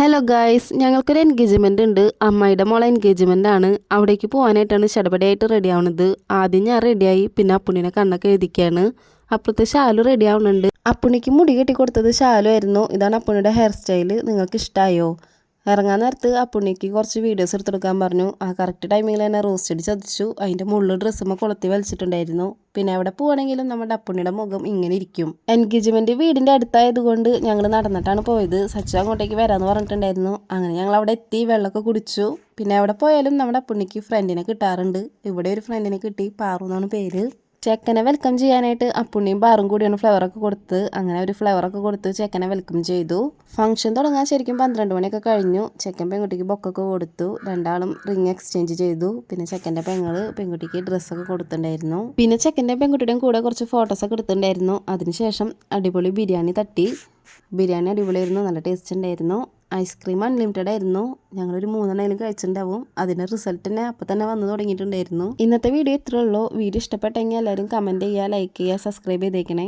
Hello guys, ഞങ്ങൾക്കൊരു engagement ഉണ്ട്. അമ്മായിയുടെ മോളെ എൻഗേജ്മെൻ്റ് ആണ്. അവിടേക്ക് പോകാനായിട്ടാണ് ചടപടയായിട്ട് റെഡി ആവുന്നത്. ആദ്യം ഞാൻ റെഡിയായി, പിന്നെ അപ്പുണ്ണിനെ കണ്ണൊക്കെ എഴുതിക്കുകയാണ്. അപ്പുറത്തെ ഷാലു റെഡി ആവുന്നുണ്ട്. അപ്പുണ്ണിക്ക് മുടി കെട്ടി കൊടുത്തത് ഷാലു ആയിരുന്നു. ഇതാണ് അപ്പുണ്ണിയുടെ ഹെയർ സ്റ്റൈൽ. നിങ്ങൾക്ക് ഇഷ്ടമായോ? ഇറങ്ങാൻ നേരത്ത് അപ്പുണ്ണിക്ക് കുറച്ച് വീഡിയോസ് എടുത്തെടുക്കാൻ പറഞ്ഞു. ആ കറക്റ്റ് ടൈമിൽ തന്നെ റോസ്റ്റ് അടി ചതിച്ചു. അതിൻ്റെ മുകളിൽ ഡ്രസ്സുമ്മ കൊളുത്തി വലിച്ചിട്ടുണ്ടായിരുന്നു. പിന്നെ എവിടെ പോവുകയാണെങ്കിലും നമ്മുടെ അപ്പുണ്ണിയുടെ മുഖം ഇങ്ങനെ ഇരിക്കും. എൻഗേജ്മെൻറ്റ് വീടിൻ്റെ അടുത്തായതുകൊണ്ട് ഞങ്ങൾ നടന്നിട്ടാണ് പോയത്. സച്ചു അങ്ങോട്ടേക്ക് വരാമെന്ന് പറഞ്ഞിട്ടുണ്ടായിരുന്നു. അങ്ങനെ ഞങ്ങൾ അവിടെ എത്തി, വെള്ളമൊക്കെ കുടിച്ചു. പിന്നെ എവിടെ പോയാലും നമ്മുടെ അപ്പുണ്ണിക്ക് ഫ്രണ്ടിനെ കിട്ടാറുണ്ട്. ഇവിടെ ഒരു ഫ്രണ്ടിനെ കിട്ടി, പാറു എന്നാണ് പേര്. ചെക്കനെ വെൽക്കം ചെയ്യാനായിട്ട് അപ്പുണ്ണിയും പാറും കൂടിയാണ് ഫ്ലവറൊക്കെ കൊടുത്ത്. അങ്ങനെ ഒരു ഫ്ലവറൊക്കെ കൊടുത്ത് ചെക്കനെ വെൽക്കം ചെയ്തു. ഫംഗ്ഷൻ തുടങ്ങാൻ ശരിക്കും 12 മണിയൊക്കെ കഴിഞ്ഞു. ചെക്കൻ പെൺകുട്ടിക്ക് ബൊക്കൊക്കെ കൊടുത്തു. രണ്ടാളും റിങ് എക്സ്ചേഞ്ച് ചെയ്തു. പിന്നെ ചെക്കൻ്റെ പെൺകുട്ടിക്ക് ഡ്രസ്സൊക്കെ കൊടുത്തിട്ടുണ്ടായിരുന്നു. പിന്നെ ചെക്കൻ്റെ പെൺകുട്ടിയുടെയും കൂടെ കുറച്ച് ഫോട്ടോസൊക്കെ എടുത്തിട്ടുണ്ടായിരുന്നു. അതിനുശേഷം അടിപൊളി ബിരിയാണി തട്ടി. ബിരിയാണി അടിപൊളിയായിരുന്നു, നല്ല ടേസ്റ്റ് ഉണ്ടായിരുന്നു. ഐസ്ക്രീം അൺലിമിറ്റഡ് ആയിരുന്നു. ഞങ്ങളൊരു 3 കഴിച്ചിട്ടുണ്ടാവും. അതിൻ്റെ റിസൾട്ട് തന്നെ അപ്പം തന്നെ വന്നു തുടങ്ങിയിട്ടുണ്ടായിരുന്നു. ഇന്നത്തെ വീഡിയോ ഇത്രയേ ഉള്ളൂ. വീഡിയോ ഇഷ്ടപ്പെട്ടെങ്കിൽ എല്ലാവരും കമൻറ്റ് ചെയ്യുക, ലൈക്ക് ചെയ്യുക, സബ്സ്ക്രൈബ് ചെയ്തേക്കണേ.